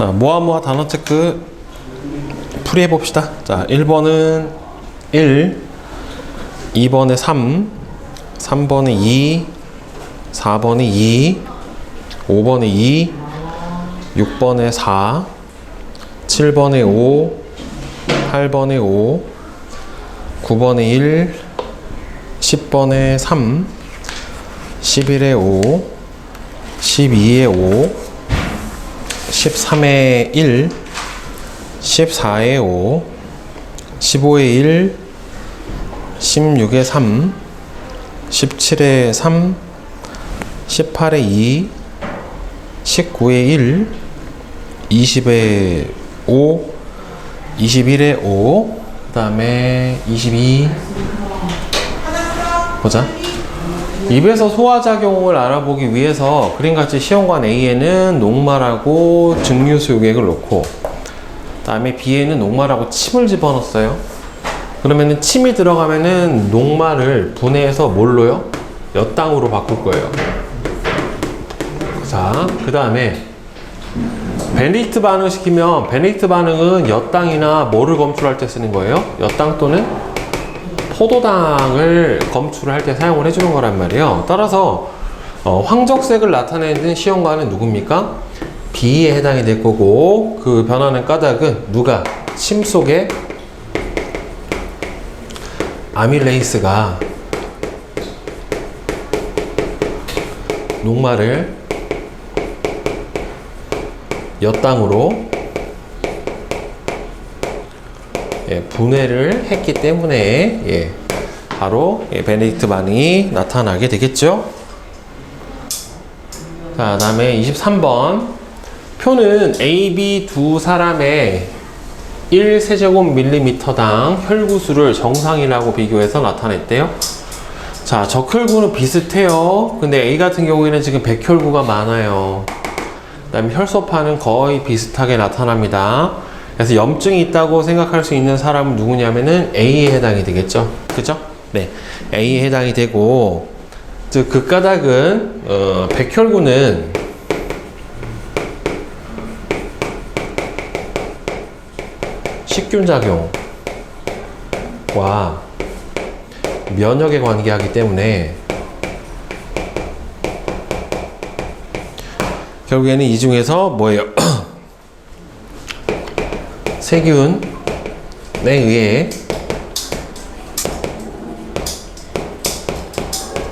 자, 모아모아 단어 체크 풀이해 봅시다. 자, 1번은 1, 2번에 3, 3번에 2, 4번에 2, 5번에 2, 6번에 4, 7번에 5, 8번에 5, 9번에 1, 10번에 3, 11에 5, 12에 5, 13에 1, 14에 5, 15에 1, 16에 3, 17에 3, 18에 2, 19에 1, 20에 5, 21에 5, 그 다음에 22 보자. 입에서 소화작용을 알아보기 위해서 그림같이 시험관 A에는 녹말하고 증류수 요객을 놓고 그 다음에 B에는 녹말하고 침을 집어넣었어요. 그러면은 침이 들어가면은 녹말을 분해해서 뭘로요? 엿당으로 바꿀 거예요. 자, 그 다음에 베네딕트 반응 시키면 베네딕트 반응은 엿당이나 뭐를 검출할 때 쓰는 거예요? 엿당 또는 포도당을 검출을 할 때 사용을 해주는 거란 말이에요. 따라서 황적색을 나타내는 시험관은 누굽니까? B에 해당이 될 거고, 그 변하는 까닭은 누가? 침 속에 아밀레이스가 녹말을 엿당으로 분해를 했기 때문에 바로 베네딕트 반응이 나타나게 되겠죠. 자, 다음에 23번 표는 A, B 두 사람의 1세제곱밀리미터당 혈구수를 정상이라고 비교해서 나타냈대요. 자, 적혈구는 비슷해요. 근데 A 같은 경우에는 지금 백혈구가 많아요. 그 다음에 혈소판은 거의 비슷하게 나타납니다. 그래서 염증이 있다고 생각할 수 있는 사람은 누구냐면은 A에 해당이 되겠죠. 그죠? 네. A에 해당이 되고, 즉, 그 까닭은, 백혈구는 식균작용과 면역에 관계하기 때문에 결국에는 이 중에서 뭐예요? 세균에 의해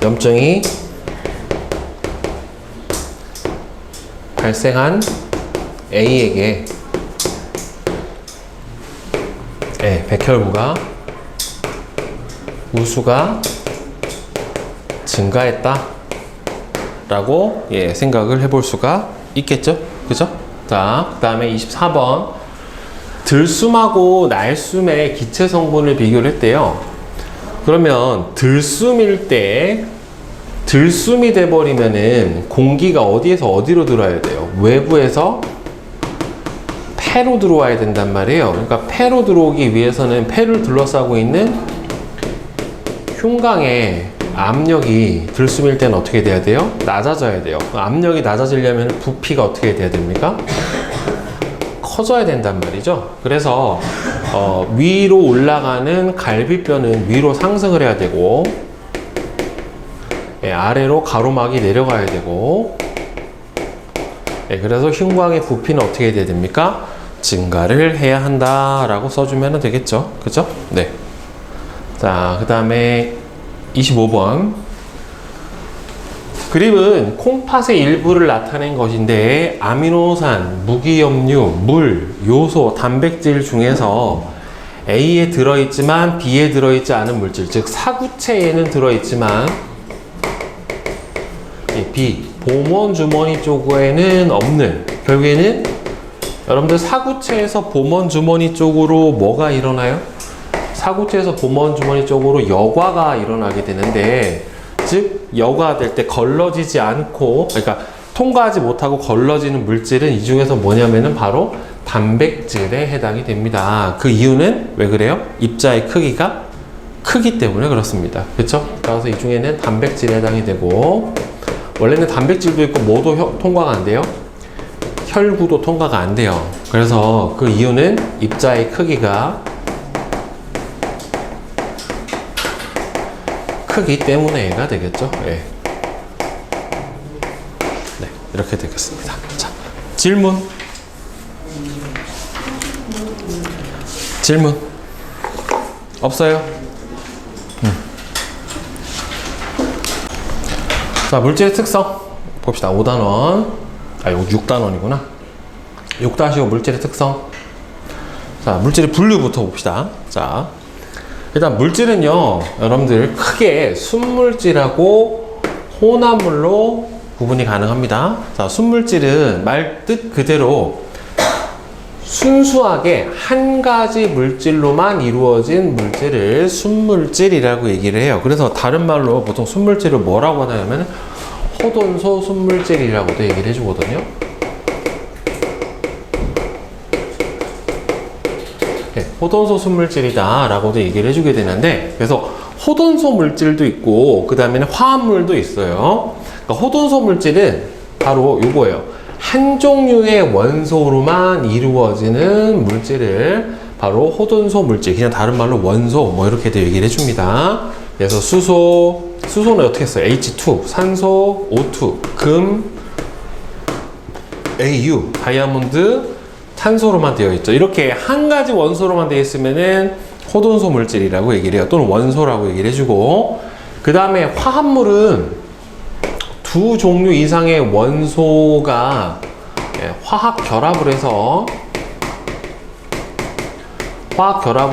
염증이 발생한 A에게 백혈구가 우수가 증가했다 라고 생각을 해볼 수가 있겠죠. 그죠? 자, 그 다음에 24번 들숨하고 날숨의 기체 성분을 비교를 했대요. 그러면 들숨일 때 들숨이 돼버리면은 공기가 어디에서 어디로 들어와야 돼요? 외부에서 폐로 들어와야 된단 말이에요. 그러니까 폐로 들어오기 위해서는 폐를 둘러싸고 있는 흉강의 압력이 들숨일 때는 어떻게 돼야 돼요? 낮아져야 돼요. 압력이 낮아지려면 부피가 어떻게 돼야 됩니까? 커져야 된단 말이죠. 그래서 위로 올라가는 갈비뼈는 위로 상승을 해야 되고 아래로 가로막이 내려가야 되고 그래서 흉곽의 부피는 어떻게 돼야 됩니까? 증가를 해야 한다라고 써주면 되겠죠. 그죠? 네. 자, 그 다음에 25번 그림은 콩팥의 일부를 나타낸 것인데 아미노산, 무기염류, 물, 요소, 단백질 중에서 A에 들어있지만 B에 들어있지 않은 물질, 즉 사구체에는 들어있지만 B, 봄원 주머니 쪽에는 없는, 결국에는 여러분들 사구체에서 봄원 주머니 쪽으로 뭐가 일어나요? 사구체에서 봄원 주머니 쪽으로 여과가 일어나게 되는데, 즉 여과될 때 걸러지지 않고, 그러니까 통과하지 못하고 걸러지는 물질은 이 중에서 뭐냐면은 바로 단백질에 해당이 됩니다. 그 이유는 왜 그래요? 입자의 크기가 크기 때문에 그렇습니다. 그렇죠? 따라서 이 중에는 단백질에 해당이 되고, 원래는 단백질도 있고 뭐도 통과가 안 돼요? 혈구도 통과가 안 돼요. 그래서 그 이유는 입자의 크기가 크기 때문에가 되겠죠. 예. 네, 이렇게 되겠습니다. 자, 질문. 질문 없어요? 자, 물질의 특성 봅시다. 5단원, 이거 6단원이구나. 6-5 물질의 특성. 자, 물질의 분류부터 봅시다. 자, 일단 물질은요, 여러분들 크게 순물질하고 혼합물로 구분이 가능합니다. 자, 순물질은 말 뜻 그대로 순수하게 한 가지 물질로만 이루어진 물질을 순물질이라고 얘기를 해요. 그래서 다른 말로 보통 순물질을 뭐라고 하냐면 호돈소 순물질이라고도 얘기를 해주거든요. 네, 호돈소 순물질이다 라고도 얘기를 해주게 되는데, 그래서 호돈소 물질도 있고 그 다음에는 화합물도 있어요. 그러니까 호돈소 물질은 바로 요거예요. 한 종류의 원소로만 이루어지는 물질을 바로 호돈소 물질, 그냥 다른 말로 원소 뭐 이렇게도 얘기를 해줍니다. 그래서 수소는 어떻게 써요? H2, 산소, O2, 금, Au, 다이아몬드, 탄소로만 되어 있죠. 이렇게 한 가지 원소로만 되어 있으면은 호돈소 물질이라고 얘기를 해요. 또는 원소라고 얘기를 해주고, 그 다음에 화합물은 두 종류 이상의 원소가 화학 결합을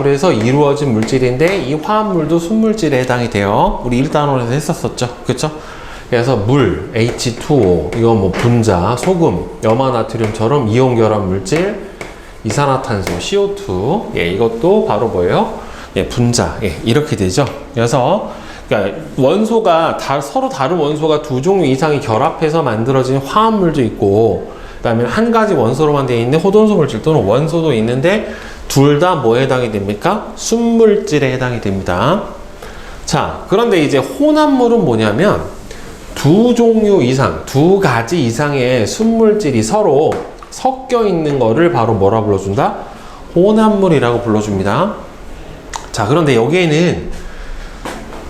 해서 이루어진 물질인데, 이 화합물도 순물질에 해당이 돼요. 우리 1단원에서 했었었죠. 그쵸? 그래서 물, H2O, 이거 뭐 분자, 소금, 염화나트륨처럼 이온 결합 물질, 이산화탄소, CO2, 이것도 바로 뭐예요? 분자, 이렇게 되죠. 그래서 그러니까 원소가 서로 다른 원소가 두 종류 이상이 결합해서 만들어진 화합물도 있고, 그 다음에 한 가지 원소로만 되어 있는 호돈소 물질 또는 원소도 있는데, 둘 다 뭐에 해당이 됩니까? 순물질에 해당이 됩니다. 자, 그런데 이제 혼합물은 뭐냐면 두 종류 이상, 두 가지 이상의 순물질이 서로 섞여 있는 거를 바로 뭐라 불러준다? 혼합물이라고 불러줍니다. 자, 그런데 여기에는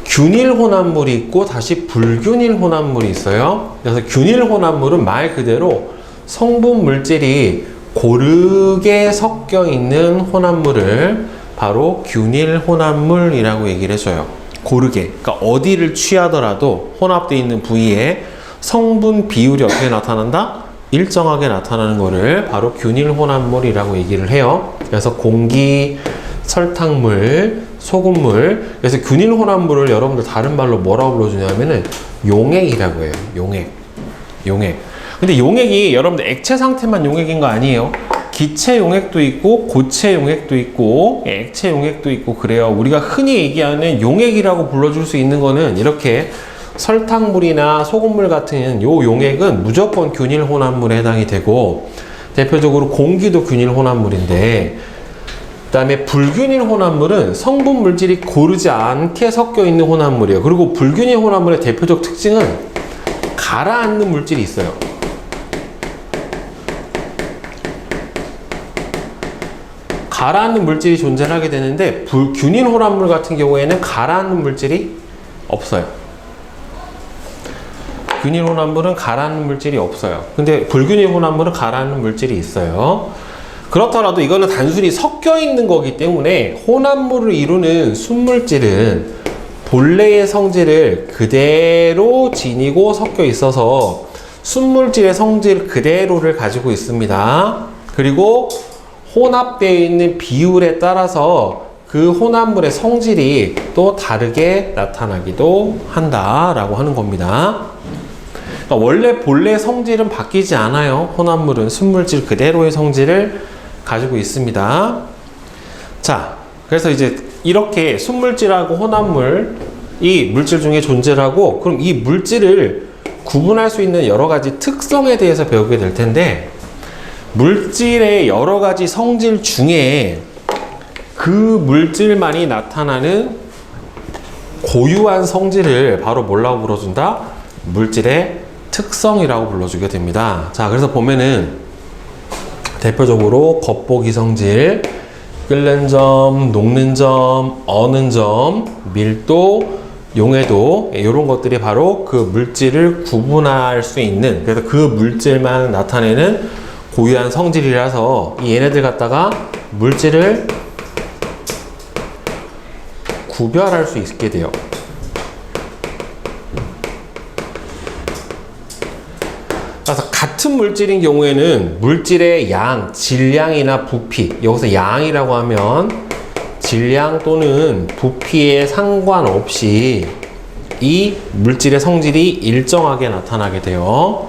균일 혼합물이 있고 다시 불균일 혼합물이 있어요. 그래서 균일 혼합물은 말 그대로 성분 물질이 고르게 섞여 있는 혼합물을 바로 균일 혼합물이라고 얘기를 해줘요. 고르게. 그러니까 어디를 취하더라도 혼합되어 있는 부위에 성분 비율이 어떻게 나타난다? 일정하게 나타나는 거를 바로 균일 혼합물이라고 얘기를 해요. 그래서 공기, 설탕물, 소금물. 그래서 균일 혼합물을 여러분들 다른 말로 뭐라고 불러주냐면은 용액이라고 해요. 용액. 근데 용액이 여러분들 액체 상태만 용액인 거 아니에요. 기체 용액도 있고 고체 용액도 있고 액체 용액도 있고 그래요. 우리가 흔히 얘기하는 용액이라고 불러줄 수 있는 거는 이렇게 설탕물이나 소금물 같은 요 용액은 무조건 균일 혼합물에 해당이 되고, 대표적으로 공기도 균일 혼합물인데, 그 다음에 불균일 혼합물은 성분 물질이 고르지 않게 섞여 있는 혼합물이에요. 그리고 불균일 혼합물의 대표적 특징은 가라앉는 물질이 있어요. 가라앉는 물질이 존재하게 되는데, 균일 혼합물 같은 경우에는 가라앉는 물질이 없어요. 균일 혼합물은 가라앉는 물질이 없어요. 근데 불균일 혼합물은 가라앉는 물질이 있어요. 그렇더라도 이거는 단순히 섞여 있는 거기 때문에 혼합물을 이루는 순물질은 본래의 성질을 그대로 지니고 섞여 있어서 순물질의 성질 그대로를 가지고 있습니다. 그리고 혼합되어 있는 비율에 따라서 그 혼합물의 성질이 또 다르게 나타나기도 한다라고 하는 겁니다. 그러니까 원래 본래 성질은 바뀌지 않아요. 혼합물은 순물질 그대로의 성질을 가지고 있습니다. 자, 그래서 이제 이렇게 순물질하고 혼합물, 이 물질 중에 존재를 하고, 그럼 이 물질을 구분할 수 있는 여러 가지 특성에 대해서 배우게 될 텐데, 물질의 여러 가지 성질 중에 그 물질만이 나타나는 고유한 성질을 바로 뭐라고 불러준다? 물질의 특성이라고 불러주게 됩니다. 자, 그래서 보면은 대표적으로 겉보기 성질, 끓는 점, 녹는 점, 어는 점, 밀도, 용해도, 이런 것들이 바로 그 물질을 구분할 수 있는, 그래서 그 물질만 나타내는 고유한 성질이라서 이 얘네들 갖다가 물질을 구별할 수 있게 돼요. 그래서 같은 물질인 경우에는 물질의 양, 질량이나 부피, 여기서 양이라고 하면 질량 또는 부피에 상관없이 이 물질의 성질이 일정하게 나타나게 돼요.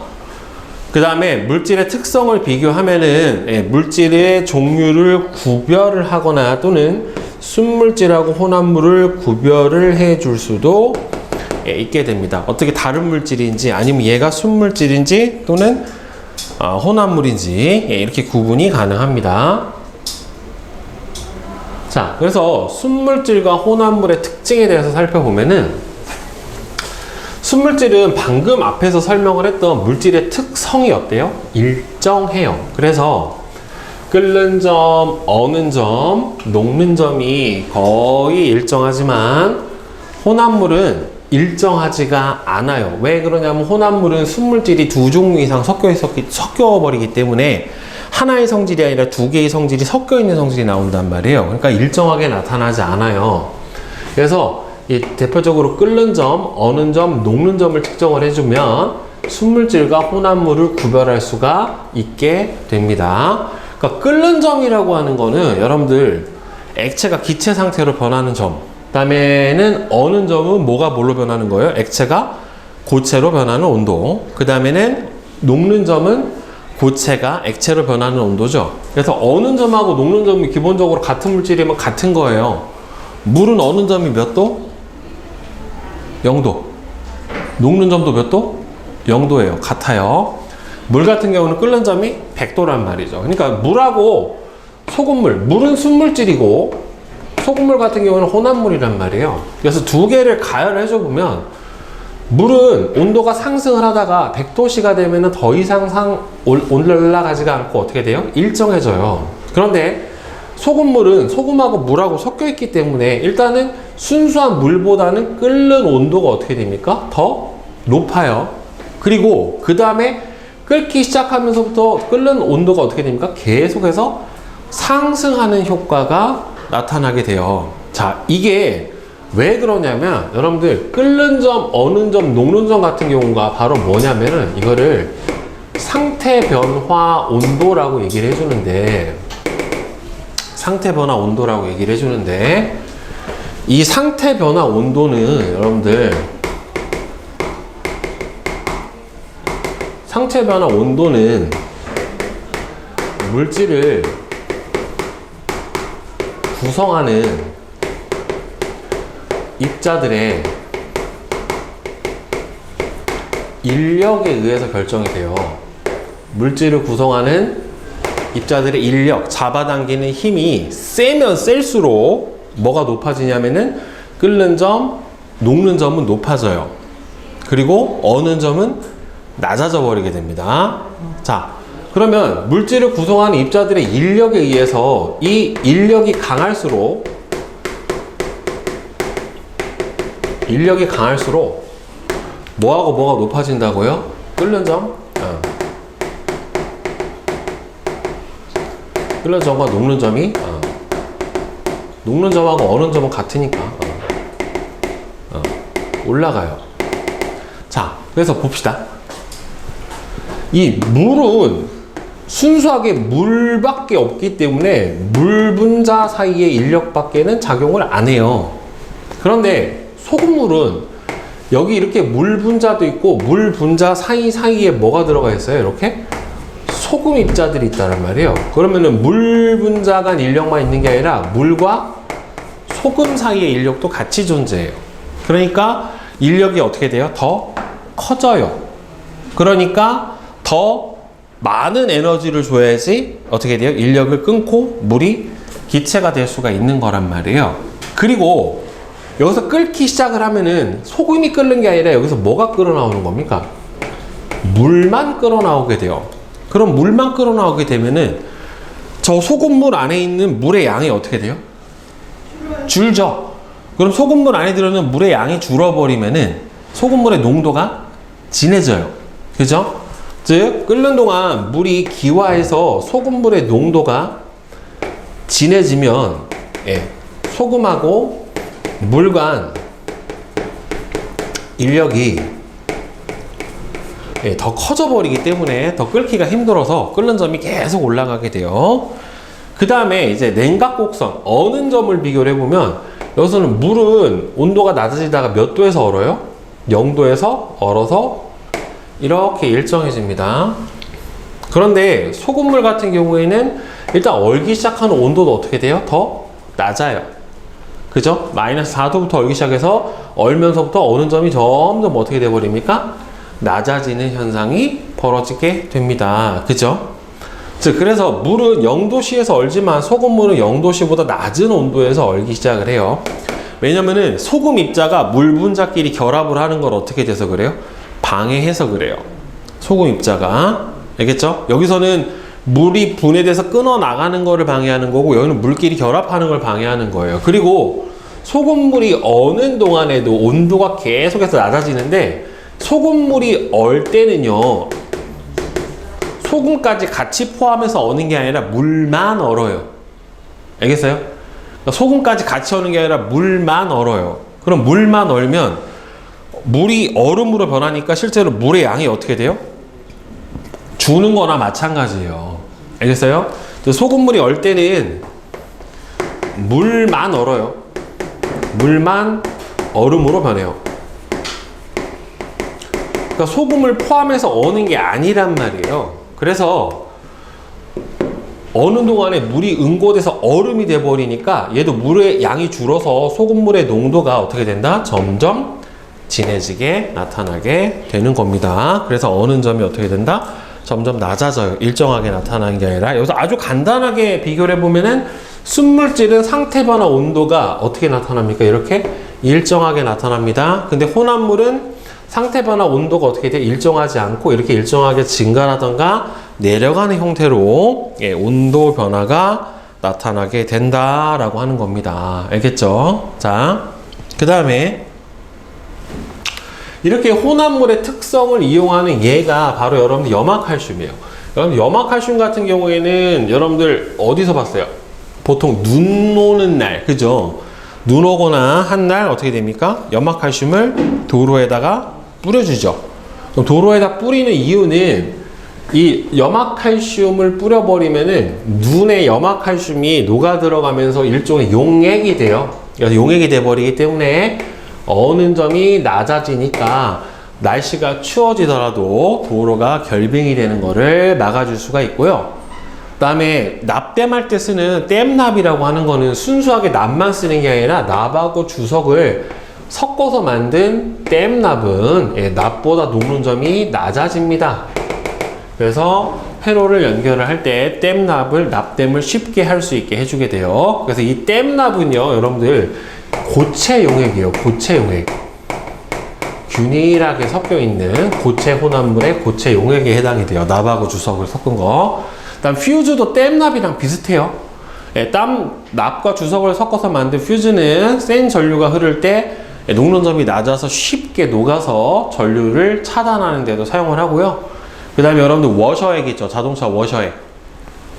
그 다음에 물질의 특성을 비교하면은 물질의 종류를 구별을 하거나 또는 순물질하고 혼합물을 구별을 해 줄 수도 있게 됩니다. 어떻게 다른 물질인지 아니면 얘가 순물질인지 또는 혼합물인지 이렇게 구분이 가능합니다. 자, 그래서 순물질과 혼합물의 특징에 대해서 살펴보면은 순물질은 방금 앞에서 설명을 했던 물질의 특성이 어때요? 일정해요. 그래서 끓는 점, 어는 점, 녹는 점이 거의 일정하지만 혼합물은 일정하지가 않아요. 왜 그러냐면 혼합물은 순물질이 두 종류 이상 섞여버리기 때문에 하나의 성질이 아니라 두 개의 성질이 섞여 있는 성질이 나온단 말이에요. 그러니까 일정하게 나타나지 않아요. 그래서 이 대표적으로 끓는 점, 어는 점, 녹는 점을 측정을 해주면 순물질과 혼합물을 구별할 수가 있게 됩니다. 그러니까 끓는 점이라고 하는 거는 여러분들 액체가 기체 상태로 변하는 점, 그 다음에는 어는 점은 뭐가 뭘로 변하는 거예요? 액체가 고체로 변하는 온도. 그 다음에는 녹는 점은 고체가 액체로 변하는 온도죠. 그래서 어는 점하고 녹는 점이 기본적으로 같은 물질이면 같은 거예요. 물은 어는 점이 몇 도? 0도. 녹는 점도 몇 도? 0도예요. 같아요. 물 같은 경우는 끓는 점이 100도란 말이죠. 그러니까 물하고 소금물, 물은 순물질이고 소금물 같은 경우는 혼합물이란 말이에요. 그래서 두 개를 가열을 해줘 보면 물은 온도가 상승을 하다가 100도씨가 되면 더 이상 올라가지가 않고 어떻게 돼요? 일정해져요. 그런데 소금물은 소금하고 물하고 섞여 있기 때문에 일단은 순수한 물보다는 끓는 온도가 어떻게 됩니까? 더 높아요. 그리고 그 다음에 끓기 시작하면서부터 끓는 온도가 어떻게 됩니까? 계속해서 상승하는 효과가 나타나게 돼요. 자, 이게 왜 그러냐면 여러분들 끓는 점, 어는 점, 녹는 점 같은 경우가 바로 뭐냐면은 이거를 상태 변화 온도라고 얘기를 해주는데 상태 변화 온도라고 얘기를 해주는데 이 상태 변화 온도는 여러분들 상태 변화 온도는 물질을 구성하는 입자들의 인력에 의해서 결정이 돼요. 물질을 구성하는 입자들의 인력, 잡아당기는 힘이 세면 셀수록 뭐가 높아지냐면은 끓는 점, 녹는 점은 높아져요. 그리고 어는 점은 낮아져 버리게 됩니다. 자, 그러면 물질을 구성하는 입자들의 인력에 의해서 이 인력이 강할수록 뭐하고 뭐가 높아진다고요? 끓는 점? 끓는 점과 녹는 점이 녹는 점하고 어는 점은 같으니까 올라가요. 자, 그래서 봅시다. 이 물은 순수하게 물밖에 없기 때문에 물 분자 사이의 인력밖에는 작용을 안 해요. 그런데 소금물은 여기 이렇게 물 분자도 있고 물 분자 사이사이에 뭐가 들어가 있어요? 이렇게 소금 입자들이 있다는 말이에요. 그러면은 물 분자 간 인력만 있는 게 아니라 물과 소금 사이의 인력도 같이 존재해요. 그러니까 인력이 어떻게 돼요? 더 커져요. 그러니까 더 많은 에너지를 줘야지 어떻게 돼요? 인력을 끊고 물이 기체가 될 수가 있는 거란 말이에요. 그리고 여기서 끓기 시작을 하면은 소금이 끓는 게 아니라 여기서 뭐가 끓어나오는 겁니까? 물만 끓어나오게 돼요. 그럼 물만 끓어나오게 되면은 저 소금물 안에 있는 물의 양이 어떻게 돼요? 줄죠. 그럼 소금물 안에 들어있는 물의 양이 줄어버리면은 소금물의 농도가 진해져요. 그죠? 즉 끓는 동안 물이 기화해서 소금물의 농도가 진해지면 소금하고 물 간 인력이 더 커져 버리기 때문에 더 끓기가 힘들어서 끓는 점이 계속 올라가게 돼요. 그 다음에 이제 냉각 곡선 어는 점을 비교를 해보면 여기서는 물은 온도가 낮아지다가 몇 도에서 얼어요? 0도에서 얼어서 이렇게 일정해집니다. 그런데 소금물 같은 경우에는 일단 얼기 시작하는 온도도 어떻게 돼요? 더 낮아요. 그죠? 마이너스 4도부터 얼기 시작해서 얼면서부터 어는 점이 점점 어떻게 돼버립니까? 낮아지는 현상이 벌어지게 됩니다. 그죠? 즉 그래서 물은 0도씨에서 얼지만 소금물은 0도씨보다 낮은 온도에서 얼기 시작을 해요. 왜냐면은 소금 입자가 물 분자끼리 결합을 하는 걸 어떻게 돼서 그래요? 방해해서 그래요. 소금 입자가. 알겠죠? 여기서는 물이 분해돼서 끊어 나가는 거를 방해하는 거고 여기는 물끼리 결합하는 걸 방해하는 거예요. 그리고 소금물이 어는 동안에도 온도가 계속해서 낮아지는데 소금물이 얼 때는요 소금까지 같이 포함해서 어는 게 아니라 물만 얼어요. 알겠어요? 그러니까 소금까지 같이 어는 게 아니라 물만 얼어요. 그럼 물만 얼면 물이 얼음으로 변하니까 실제로 물의 양이 어떻게 돼요? 주는 거나 마찬가지예요. 알겠어요? 소금물이 얼 때는 물만 얼어요. 물만 얼음으로 변해요. 그러니까 소금을 포함해서 어는 게 아니란 말이에요. 그래서 어느 동안에 물이 응고돼서 얼음이 돼 버리니까 얘도 물의 양이 줄어서 소금물의 농도가 어떻게 된다? 점점 진해지게 나타나게 되는 겁니다. 그래서 어는 점이 어떻게 된다? 점점 낮아져요. 일정하게 나타나는 게 아니라 여기서 아주 간단하게 비교를 해보면은 순물질은 상태 변화 온도가 어떻게 나타납니까? 이렇게 일정하게 나타납니다. 근데 혼합물은 상태 변화 온도가 어떻게 돼? 일정하지 않고 이렇게 일정하게 증가라던가 내려가는 형태로 온도 변화가 나타나게 된다라고 하는 겁니다. 알겠죠? 자, 그 다음에 이렇게 혼합물의 특성을 이용하는 얘가 바로 여러분들 염화칼슘이에요. 여러분 염화칼슘 같은 경우에는 여러분들 어디서 봤어요? 보통 눈 오는 날, 그죠? 눈 오거나 한 날 어떻게 됩니까? 염화칼슘을 도로에다가 뿌려주죠. 그럼 도로에다 뿌리는 이유는 이 염화칼슘을 뿌려버리면은 눈에 염화칼슘이 녹아 들어가면서 일종의 용액이 돼요. 그래서 용액이 돼버리기 때문에 어는 점이 낮아지니까 날씨가 추워지더라도 도로가 결빙이 되는 거를 막아줄 수가 있고요. 그 다음에 납땜할 때 쓰는 땜납이라고 하는 거는 순수하게 납만 쓰는 게 아니라 납하고 주석을 섞어서 만든 땜납은 납보다 녹는 점이 낮아집니다. 그래서 회로를 연결을 할 때 땜납을 납땜을 쉽게 할 수 있게 해주게 돼요. 그래서 이 땜납은요 여러분들 고체 용액이에요. 고체 용액. 균일하게 섞여 있는 고체 혼합물의 고체 용액에 해당이 돼요. 납하고 주석을 섞은 거. 그다음 퓨즈도 땜납이랑 비슷해요. 납과 주석을 섞어서 만든 퓨즈는 센 전류가 흐를 때 녹는 점이 낮아서 쉽게 녹아서 전류를 차단하는 데도 사용을 하고요. 그 다음에 여러분들 워셔액 있죠. 자동차 워셔액.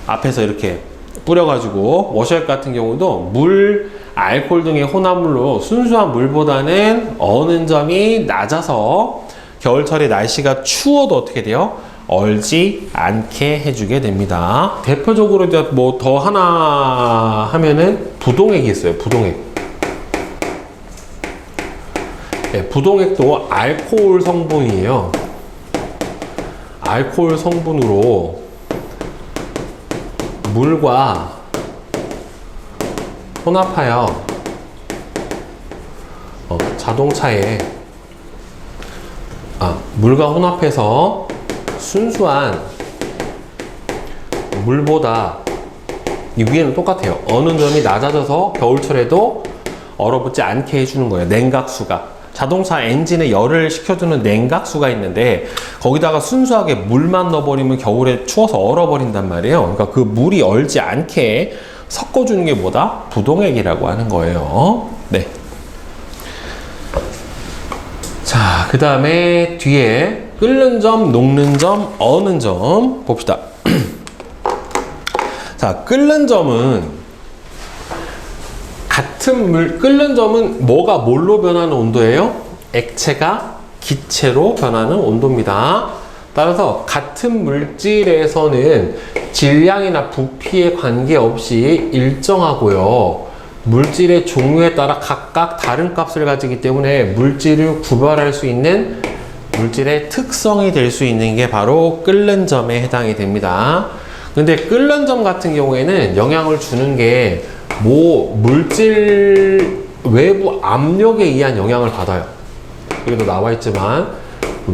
앞에서 이렇게 뿌려가지고 워셔액 같은 경우도 물, 알코올 등의 혼합물로 순수한 물보다는 어는 점이 낮아서 겨울철에 날씨가 추워도 어떻게 돼요? 얼지 않게 해주게 됩니다. 대표적으로 이제 뭐 더 하나 하면은 부동액이 있어요. 부동액. 네, 부동액도 알코올 성분이에요. 알코올 성분으로 물과 혼합하여 자동차에 물과 혼합해서 순수한 물보다 이 위에는 똑같아요. 어는 점이 낮아져서 겨울철에도 얼어붙지 않게 해주는 거예요. 냉각수가. 자동차 엔진에 열을 식혀주는 냉각수가 있는데 거기다가 순수하게 물만 넣어버리면 겨울에 추워서 얼어버린단 말이에요. 그러니까 그 물이 얼지 않게 섞어주는 게 뭐다? 부동액이라고 하는 거예요. 네. 자, 그 다음에 뒤에 끓는 점, 녹는 점, 어는 점 봅시다. 자, 끓는 점은 같은 끓는 점은 뭐가 뭘로 변하는 온도예요? 액체가 기체로 변하는 온도입니다. 따라서 같은 물질에서는 질량이나 부피에 관계없이 일정하고요. 물질의 종류에 따라 각각 다른 값을 가지기 때문에 물질을 구별할 수 있는 물질의 특성이 될 수 있는 게 바로 끓는 점에 해당이 됩니다. 근데 끓는 점 같은 경우에는 영향을 주는 게 물질 외부 압력에 의한 영향을 받아요. 여기도 나와 있지만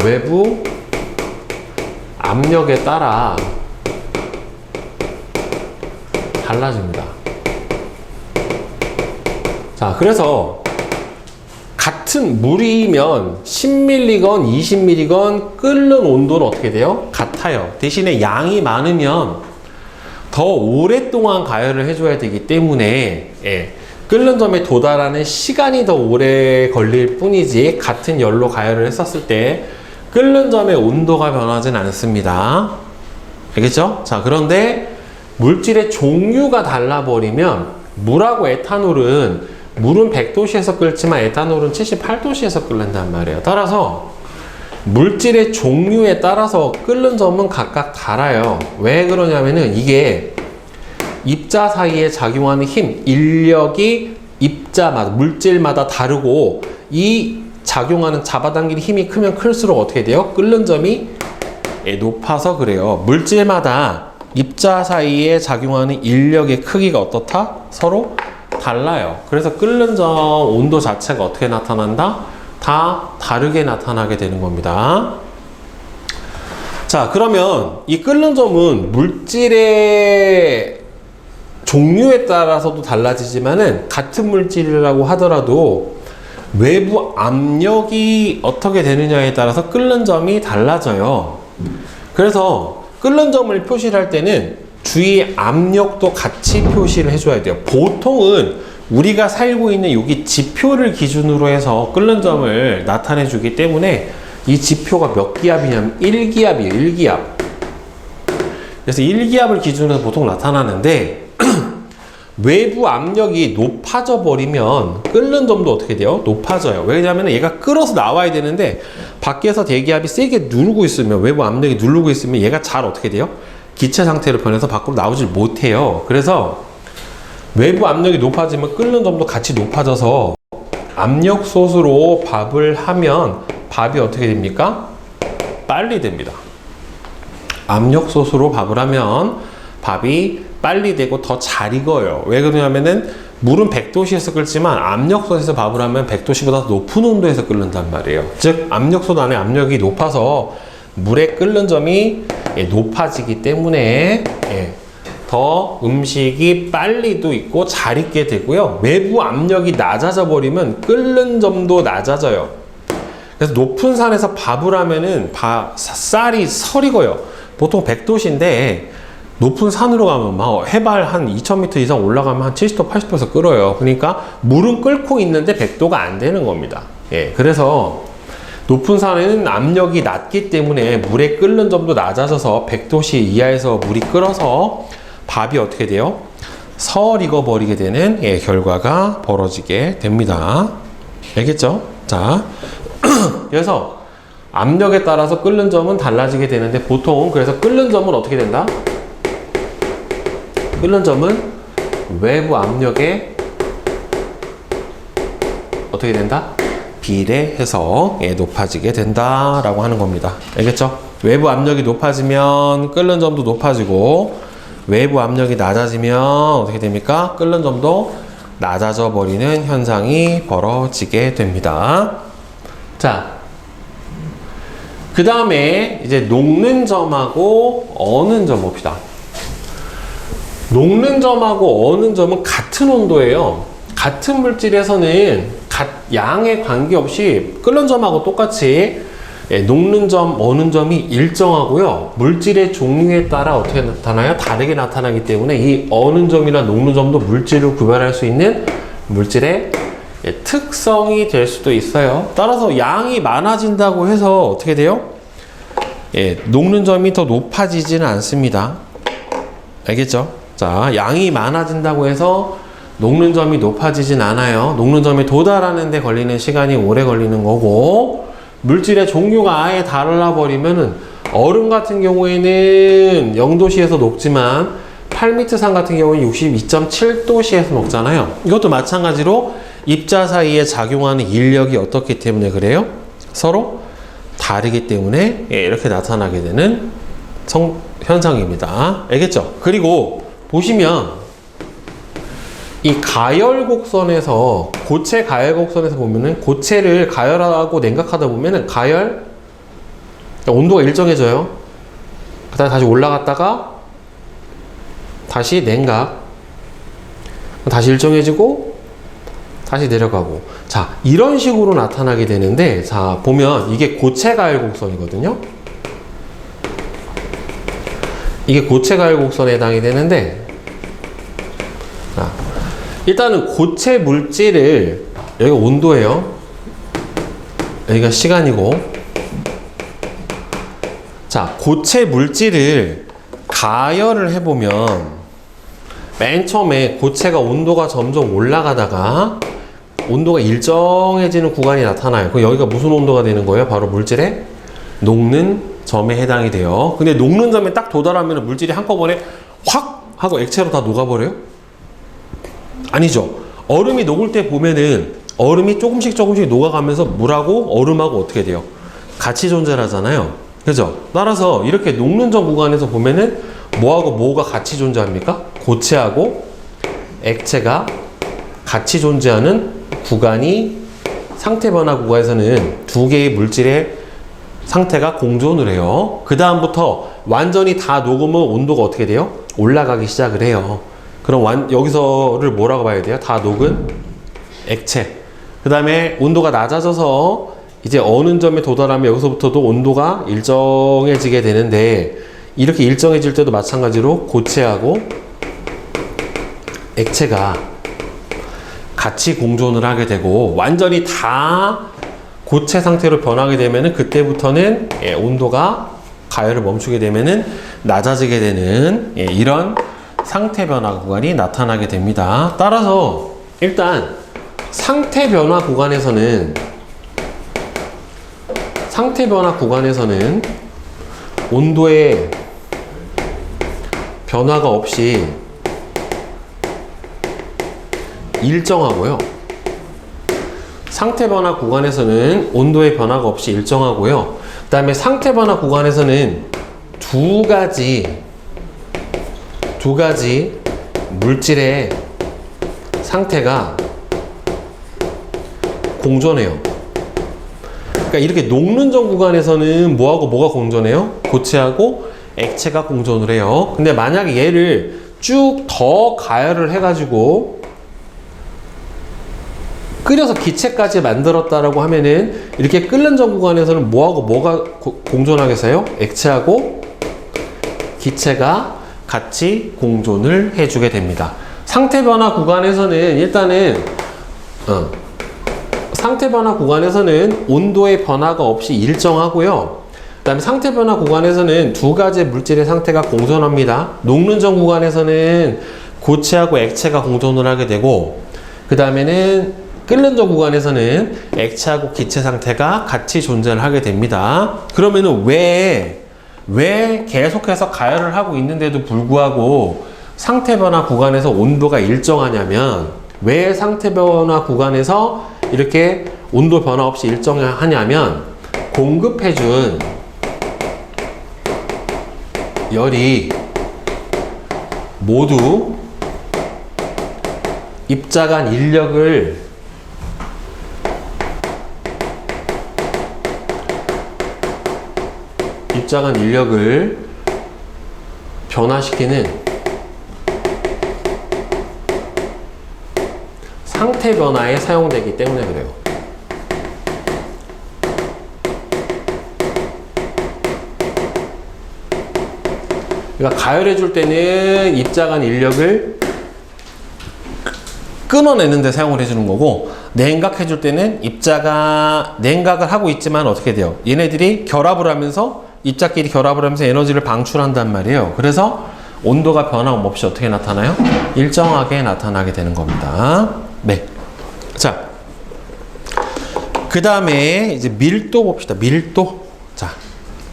외부 압력에 따라 달라집니다. 자, 그래서 같은 물이면 10ml건 20ml건 끓는 온도는 어떻게 돼요? 같아요. 대신에 양이 많으면 더 오랫동안 가열을 해줘야 되기 때문에 끓는 점에 도달하는 시간이 더 오래 걸릴 뿐이지 같은 열로 가열을 했었을 때 끓는 점의 온도가 변하진 않습니다. 알겠죠? 자, 그런데 물질의 종류가 달라버리면 물하고 에탄올은 물은 100도씨에서 끓지만 에탄올은 78도씨에서 끓는단 말이에요. 따라서 물질의 종류에 따라서 끓는 점은 각각 달라요. 왜 그러냐면은 이게 입자 사이에 작용하는 힘, 인력이 입자마다, 물질마다 다르고 이 작용하는 잡아당기는 힘이 크면 클수록 어떻게 돼요? 끓는 점이 높아서 그래요. 물질마다 입자 사이에 작용하는 인력의 크기가 어떻다? 서로 달라요. 그래서 끓는 점 온도 자체가 어떻게 나타난다? 다 다르게 나타나게 되는 겁니다. 자, 그러면 이 끓는 점은 물질의 종류에 따라서도 달라지지만은 같은 물질이라고 하더라도 외부 압력이 어떻게 되느냐에 따라서 끓는 점이 달라져요. 그래서 끓는 점을 표시를 할 때는 주위 압력도 같이 표시를 해줘야 돼요. 보통은 우리가 살고 있는 여기 지표를 기준으로 해서 끓는 점을 나타내 주기 때문에 이 지표가 몇 기압이냐면 1기압이에요. 1기압. 그래서 1기압을 기준으로 보통 나타나는데 외부 압력이 높아져 버리면 끓는 점도 어떻게 돼요? 높아져요. 왜냐하면 얘가 끓어서 나와야 되는데 밖에서 대기압이 세게 누르고 있으면, 외부 압력이 누르고 있으면 얘가 잘 어떻게 돼요? 기체 상태로 변해서 밖으로 나오질 못해요. 그래서 외부 압력이 높아지면 끓는 점도 같이 높아져서 압력솥으로 밥을 하면 밥이 어떻게 됩니까? 빨리 됩니다. 압력솥으로 밥을 하면 밥이 빨리 되고 더 잘 익어요. 왜 그러냐면은 물은 100도씨에서 끓지만 압력솥에서 밥을 하면 100도씨보다 높은 온도에서 끓는단 말이에요. 즉 압력솥 안에 압력이 높아서 물의 끓는 점이 높아지기 때문에 더 음식이 빨리도 익고 잘 익게 되고요. 외부 압력이 낮아져 버리면 끓는 점도 낮아져요. 그래서 높은 산에서 밥을 하면은 쌀이 설익어요. 보통 100도씨인데 높은 산으로 가면 막 해발 한 2000m 이상 올라가면 한 70도, 80도에서 끓어요. 그러니까 물은 끓고 있는데 100도가 안 되는 겁니다. 그래서 높은 산에는 압력이 낮기 때문에 물의 끓는 점도 낮아져서 100도씨 이하에서 물이 끓어서 밥이 어떻게 돼요? 설 익어버리게 되는 결과가 벌어지게 됩니다. 알겠죠? 자, 그래서 압력에 따라서 끓는 점은 달라지게 되는데 보통 그래서 끓는 점은 어떻게 된다? 끓는 점은 외부 압력에 어떻게 된다? 비례해서 높아지게 된다라고 하는 겁니다. 알겠죠? 외부 압력이 높아지면 끓는 점도 높아지고 외부 압력이 낮아지면 어떻게 됩니까? 끓는 점도 낮아져 버리는 현상이 벌어지게 됩니다. 자, 그 다음에 이제 녹는 점하고 어는 점 봅시다. 녹는 점하고 어는 점은 같은 온도예요. 같은 물질에서는 양에 관계없이 끓는 점하고 똑같이 녹는 점, 어는 점이 일정하고요. 물질의 종류에 따라 어떻게 나타나요? 다르게 나타나기 때문에 이 어는 점이나 녹는 점도 물질을 구별할 수 있는 물질의 특성이 될 수도 있어요. 따라서 양이 많아진다고 해서 어떻게 돼요? 녹는 점이 더 높아지지는 않습니다. 알겠죠? 자, 양이 많아진다고 해서 녹는 점이 높아지진 않아요. 녹는 점에 도달하는 데 걸리는 시간이 오래 걸리는 거고, 물질의 종류가 아예 달라버리면은 얼음 같은 경우에는 0도씨에서 녹지만 8m상 같은 경우는 62.7도씨에서 녹잖아요. 이것도 마찬가지로 입자 사이에 작용하는 인력이 어떻기 때문에 그래요? 서로 다르기 때문에 이렇게 나타나게 되는 현상입니다. 알겠죠? 그리고 보시면 이 가열곡선에서, 고체 가열곡선에서 보면은 고체를 가열하고 냉각하다 보면은 온도가 일정해져요. 그 다음에 다시 올라갔다가 다시 냉각, 다시 일정해지고 다시 내려가고. 자, 이런 식으로 나타나게 되는데, 자, 보면 이게 고체 가열곡선이거든요. 이게 고체 가열곡선에 해당이 되는데, 자, 일단은 고체 물질을, 여기가 온도예요. 여기가 시간이고, 자, 고체 물질을 가열을 해보면 맨 처음에 고체가 온도가 점점 올라가다가 온도가 일정해지는 구간이 나타나요. 그럼 여기가 무슨 온도가 되는 거예요? 바로 물질의 녹는 점에 해당이 돼요. 근데 녹는 점에 딱 도달하면 물질이 한꺼번에 확 하고 액체로 다 녹아버려요? 아니죠. 얼음이 녹을 때 보면은 얼음이 조금씩 녹아가면서 물하고 얼음하고 어떻게 돼요? 같이 존재하잖아요. 그죠? 따라서 이렇게 녹는 점 구간에서 보면은 뭐하고 뭐가 같이 존재합니까? 고체하고 액체가 같이 존재하는 구간이, 상태 변화 구간에서는 두 개의 물질의 상태가 공존을 해요. 그 다음부터 완전히 다 녹으면 온도가 어떻게 돼요? 올라가기 시작을 해요. 그럼 여기서를 뭐라고 봐야 돼요? 다 녹은 액체. 그 다음에 온도가 낮아져서 이제 어느 점에 도달하면 여기서부터도 온도가 일정해지게 되는데, 이렇게 일정해질 때도 마찬가지로 고체하고 액체가 같이 공존을 하게 되고, 완전히 다 고체 상태로 변하게 되면은 그때부터는 온도가 가열을 멈추게 되면은 낮아지게 되는 이런 상태 변화 구간이 나타나게 됩니다. 따라서 일단 상태 변화 구간에서는 온도의 변화가 없이 일정하고요. 상태 변화 구간에서는 온도의 변화가 없이 일정하고요. 그 다음에 상태 변화 구간에서는 두 가지 물질의 상태가 공존해요. 그러니까 이렇게 녹는 점 구간에서는 뭐하고 뭐가 공존해요? 고체하고 액체가 공존을 해요. 근데 만약에 얘를 쭉 더 가열을 해가지고 끓여서 기체까지 만들었다라고 하면은, 이렇게 끓는 점 구간에서는 뭐하고 뭐가 공존하겠어요? 액체하고 기체가 같이 공존을 해주게 됩니다. 상태 변화 구간에서는 일단은 상태 변화 구간에서는 온도의 변화가 없이 일정하고요. 그 다음에 상태 변화 구간에서는 두 가지 물질의 상태가 공존합니다. 녹는 점 구간에서는 고체하고 액체가 공존을 하게 되고, 그 다음에는 끓는 점 구간에서는 액체하고 기체 상태가 같이 존재를 하게 됩니다. 그러면은 왜 계속해서 가열을 하고 있는데도 불구하고 상태 변화 구간에서 온도가 일정하냐면, 왜 상태 변화 구간에서 이렇게 온도 변화 없이 일정하냐면, 공급해준 열이 모두 입자 간 인력을 변화시키는 상태 상태 변화에 사용되기 때문에 그래요. 그러니까 가열해 줄 때는 입자간 인력을 끊어내는 데 사용을 해주는 거고, 냉각해 줄 때는 입자가 냉각을 하고 있지만 어떻게 돼요? 얘네들이 결합을 하면서 입자끼리 결합을 하면서 에너지를 방출한단 말이에요. 그래서 온도가 변함없이 어떻게 나타나요? 일정하게 나타나게 되는 겁니다. 네. 자, 그 다음에 이제 밀도 봅시다. 밀도. 자,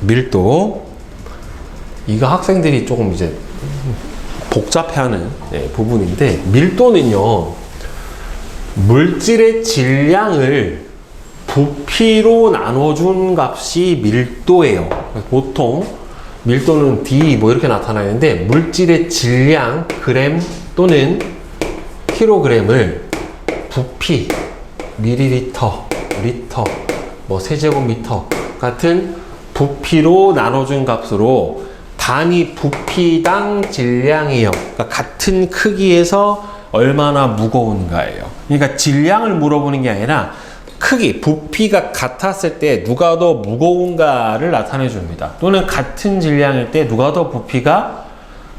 밀도. 이거 학생들이 조금 이제 복잡해하는 부분인데, 밀도는요, 물질의 질량을 부피로 나눠준 값이 밀도예요. 보통 밀도는 D 뭐 이렇게 나타나는데, 물질의 질량 그램 또는 킬로그램을 부피, 밀리리터, 리터, 뭐 세제곱미터 같은 부피로 나눠준 값으로 단위 부피당 질량이에요. 그러니까 같은 크기에서 얼마나 무거운가예요. 그러니까 질량을 물어보는 게 아니라 크기, 부피가 같았을 때 누가 더 무거운가를 나타내 줍니다. 또는 같은 질량일 때 누가 더 부피가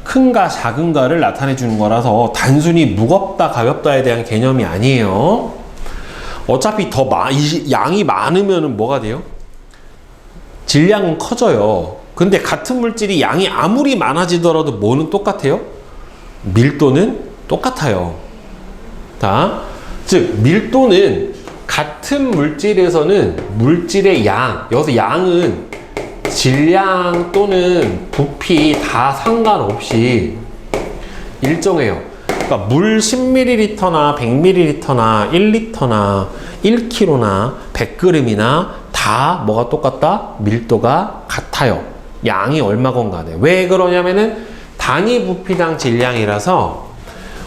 큰가 작은가를 나타내 주는 거라서 단순히 무겁다 가볍다에 대한 개념이 아니에요. 어차피 더 양이 많으면 뭐가 돼요? 질량은 커져요. 근데 같은 물질이 양이 아무리 많아지더라도 뭐는 똑같아요? 밀도는 똑같아요. 자, 즉 밀도는 같은 물질에서는 물질의 양, 여기서 양은 질량 또는 부피 다 상관없이 일정해요. 그러니까 물 10ml나 100ml나 1L나 1kg나 100g이나 다 뭐가 똑같다? 밀도가 같아요. 양이 얼마건 간에. 왜 그러냐면은 단위 부피당 질량이라서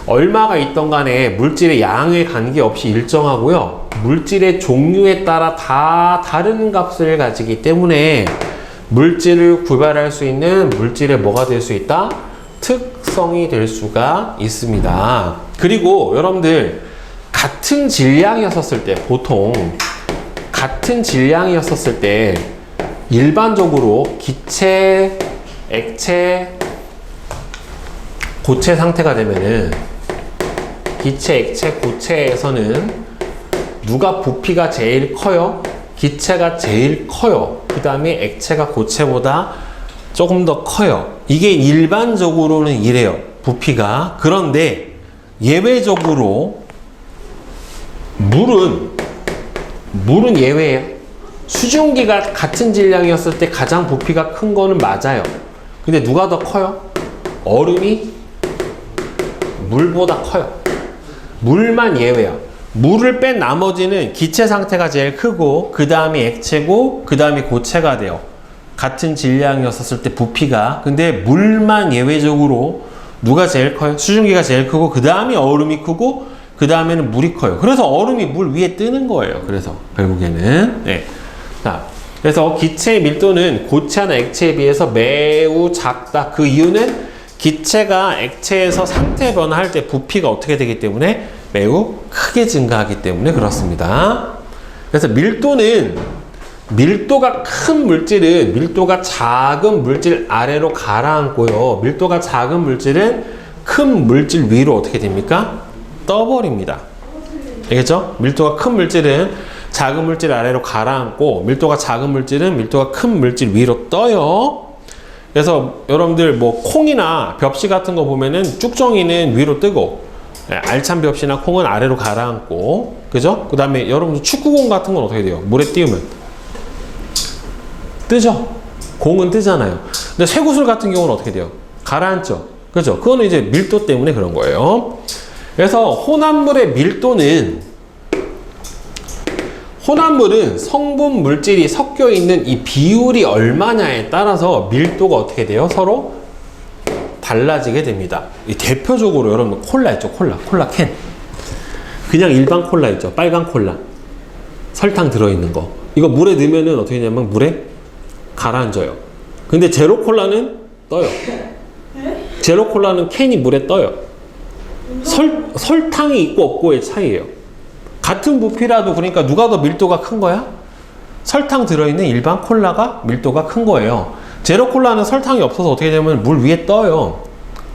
얼마가 있던 간에 물질의 양에 관계없이 일정하고요. 물질의 종류에 따라 다 다른 값을 가지기 때문에 물질을 구별할 수 있는 물질의 뭐가 될 수 있다? 특성이 될 수가 있습니다. 그리고 여러분들 같은 질량이었을 때, 보통 같은 질량이었을 때 일반적으로 기체, 액체, 고체 상태가 되면은 기체, 액체, 고체에서는 누가 부피가 제일 커요? 기체가 제일 커요. 그 다음에 액체가 고체보다 조금 더 커요. 이게 일반적으로는 이래요. 부피가. 그런데 예외적으로 물은 예외예요. 수증기가 같은 질량이었을 때 가장 부피가 큰 거는 맞아요. 근데 누가 더 커요? 얼음이 물보다 커요. 물만 예외야. 물을 뺀 나머지는 기체 상태가 제일 크고, 그 다음이 액체고, 그 다음이 고체가 돼요. 같은 질량이었을 때 부피가. 근데 물만 예외적으로 누가 제일 커요? 수증기가 제일 크고, 그 다음이 얼음이 크고, 그 다음에는 물이 커요. 그래서 얼음이 물 위에 뜨는 거예요. 그래서 결국에는. 네. 자, 그래서 기체의 밀도는 고체나 액체에 비해서 매우 작다. 그 이유는 기체가 액체에서 상태 변화할 때 부피가 어떻게 되기 때문에 매우 크게 증가하기 때문에 그렇습니다. 그래서 밀도가 큰 물질은 밀도가 작은 물질 아래로 가라앉고요. 밀도가 작은 물질은 큰 물질 위로 어떻게 됩니까? 떠버립니다. 알겠죠? 밀도가 큰 물질은 작은 물질 아래로 가라앉고, 밀도가 작은 물질은 밀도가 큰 물질 위로 떠요. 그래서 여러분들 뭐 콩이나 벽시 같은 거 보면은 쭉정이는 위로 뜨고, 알찬 벽시나 콩은 아래로 가라앉고, 그죠? 그 다음에 여러분들 축구공 같은 건 어떻게 돼요? 물에 띄우면 뜨죠? 공은 뜨잖아요. 근데 쇠구슬 같은 경우는 어떻게 돼요? 가라앉죠? 그죠? 그거는 이제 밀도 때문에 그런 거예요. 그래서 혼합물의 밀도는, 혼합물은 성분 물질이 섞여 있는 이 비율이 얼마냐에 따라서 밀도가 어떻게 돼요? 서로 달라지게 됩니다. 이 대표적으로 여러분 콜라 있죠? 콜라 캔. 그냥 일반 콜라 있죠? 빨간 콜라. 설탕 들어있는 거. 이거 물에 넣으면은 어떻게 되냐면 물에 가라앉아요. 근데 제로 콜라는 떠요. 제로 콜라는 캔이 물에 떠요. 설탕이 있고 없고의 차이예요. 같은 부피라도 그러니까 누가 더 밀도가 큰 거야? 설탕 들어있는 일반 콜라가 밀도가 큰 거예요. 제로 콜라는 설탕이 없어서 어떻게 되면 물 위에 떠요.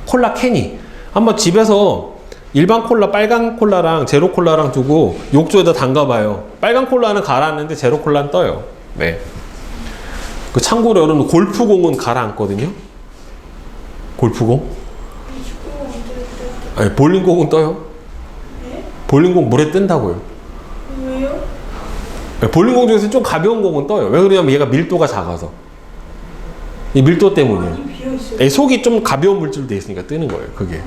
콜라 캔이. 한번 집에서 일반 콜라, 빨간 콜라랑 제로 콜라랑 두고 욕조에다 담가봐요. 빨간 콜라는 가라앉는데 제로 콜라는 떠요. 네. 그 참고로 여러분 골프공은 가라앉거든요. 골프공? 아니, 볼링공은 떠요. 네? 볼링공 물에 뜬다고요. 왜요? 네, 볼링공 중에서 좀 가벼운 공은 떠요. 왜 그러냐면 얘가 밀도가 작아서. 이 밀도 때문이에요. 많이 비어있어요. 네, 속이 좀 가벼운 물질로 돼 있으니까 뜨는 거예요. 그게.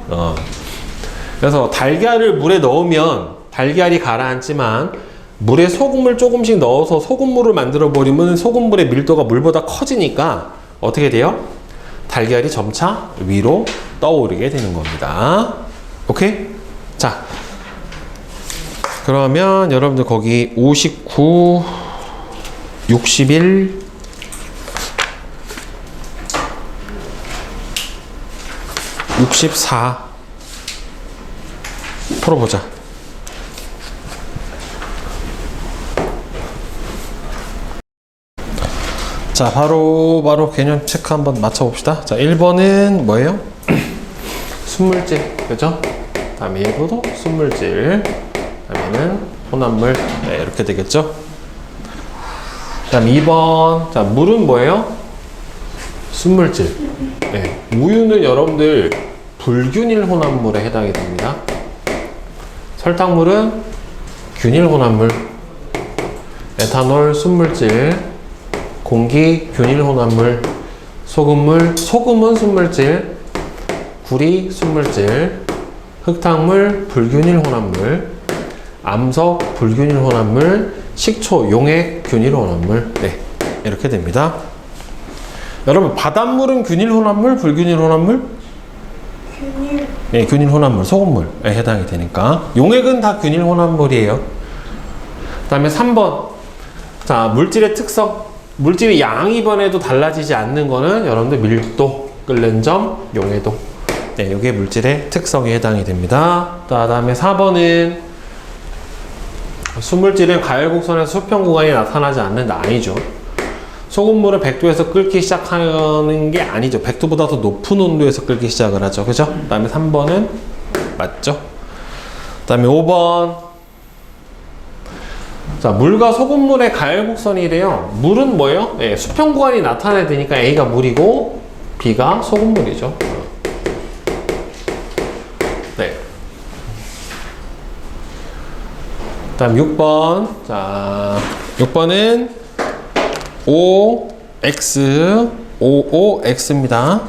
그래서 달걀을 물에 넣으면 달걀이 가라앉지만 물에 소금을 조금씩 넣어서 소금물을 만들어 버리면 소금물의 밀도가 물보다 커지니까 어떻게 돼요? 달걀이 점차 위로 떠오르게 되는 겁니다. 오케이? 자, 그러면 여러분들 거기 59, 61, 64 풀어보자. 자, 바로 개념 체크 한번 맞춰봅시다. 자, 1번은 뭐예요? 순물질, 그죠? 다음에 1번도 순물질, 다음에는 혼합물, 네, 이렇게 되겠죠? 다음 2번, 자, 물은 뭐예요? 순물질. 네, 우유는 여러분들 불균일 혼합물에 해당이 됩니다. 설탕물은 균일 혼합물, 에탄올 순물질, 공기 균일 혼합물, 소금은 순물질, 구리 순물질, 흙탕물 불균일 혼합물, 암석 불균일 혼합물, 식초 용액 균일 혼합물. 네, 이렇게 됩니다. 여러분 바닷물은 균일 혼합물, 불균일 혼합물? 균일. 네, 균일 혼합물, 소금물에 해당이 되니까. 용액은 다 균일 혼합물이에요. 그 다음에 3번. 자, 물질의 특성. 물질의 양이 이번에도 달라지지 않는 거는 여러분들 밀도, 끓는 점, 용해도. 네, 이게 물질의 특성에 해당이 됩니다. 그 다음에 4번은 순물질은 가열곡선에서 수평 구간이 나타나지 않는다. 아니죠. 소금물은 100도에서 끓기 시작하는 게 아니죠. 100도보다 더 높은 온도에서 끓기 시작을 하죠. 그죠? 그 다음에 3번은 맞죠? 그 다음에 5번. 자, 물과 소금물의 가열곡선이래요. 물은 뭐예요? 네, 수평 구간이 나타나야 되니까 A가 물이고 B가 소금물이죠. 네. 그 다음 6번. 자, 6번은 OX, OOX입니다.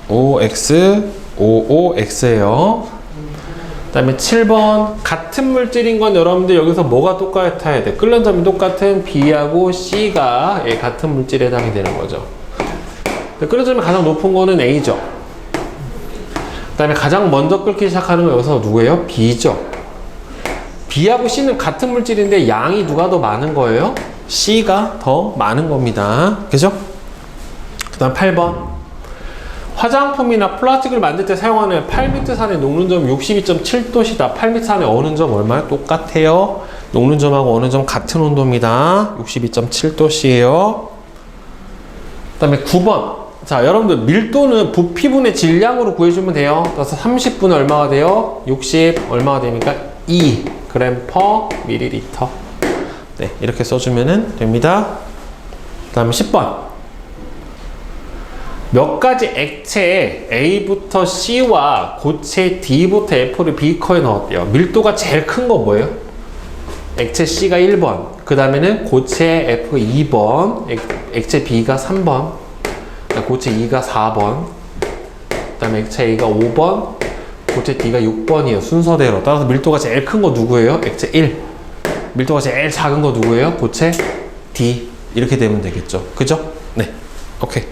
OX, OOX예요. 그 다음에 7번. 같은 물질인 건 여러분들 여기서 뭐가 똑같아야 돼? 끓는 점이 똑같은 B하고 C가 같은 물질에 해당이 되는 거죠. 끓는 점이 가장 높은 거는 A죠. 그 다음에 가장 먼저 끓기 시작하는 건 여기서 누구예요? B죠. B하고 C는 같은 물질인데 양이 누가 더 많은 거예요? C가 더 많은 겁니다. 그죠? 그 다음 8번. 화장품이나 플라스틱을 만들 때 사용하는 8미터산의 녹는 점 62.7도시다. 8미터산의 어는 점 얼마요? 똑같아요. 녹는 점하고 어는 점 같은 온도입니다. 62.7도씨예요. 그 다음에 9번. 자, 여러분들 밀도는 부피분의 질량으로 구해주면 돼요. 그래서 30분에 얼마가 돼요? 60 얼마가 됩니까? 2g per ml. 네, 이렇게 써주면 됩니다. 그 다음에 10번. 몇 가지 액체에 A부터 C와 고체 D부터 F를 비커에 넣었대요. 밀도가 제일 큰 거 뭐예요? 액체 C가 1번, 그 다음에는 고체 F 2번, 액체 B가 3번, 고체 E가 4번, 그 다음에 액체 A가 5번, 고체 D가 6번이에요. 순서대로. 따라서 밀도가 제일 큰 거 누구예요? 액체 1. 밀도가 제일 작은 거 누구예요? 고체 D. 이렇게 되면 되겠죠. 그죠? 네. 오케이.